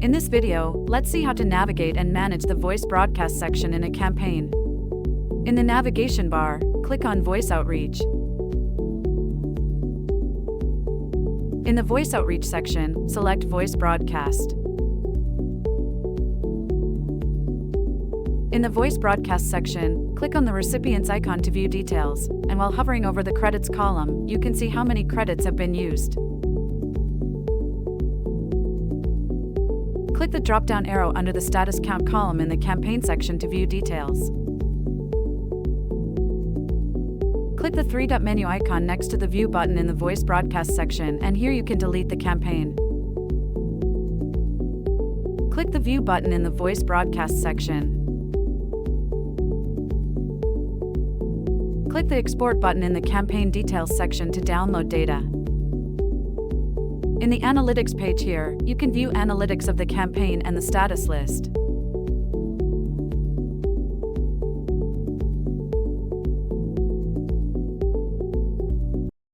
In this video, let's see how to navigate and manage the voice broadcast section in a campaign. In the navigation bar, click on Voice Outreach. In the Voice Outreach section, select Voice Broadcast. In the Voice Broadcast section, click on the recipients icon to view details, and while hovering over the credits column, you can see how many credits have been used. Click the drop-down arrow under the status count column in the campaign section to view details. Click the three-dot menu icon next to the View button in the Voice Broadcast section, and here you can delete the campaign. Click the View button in the Voice Broadcast section. Click the Export button in the Campaign Details section to download data. In the Analytics page here, you can view analytics of the campaign and the status list.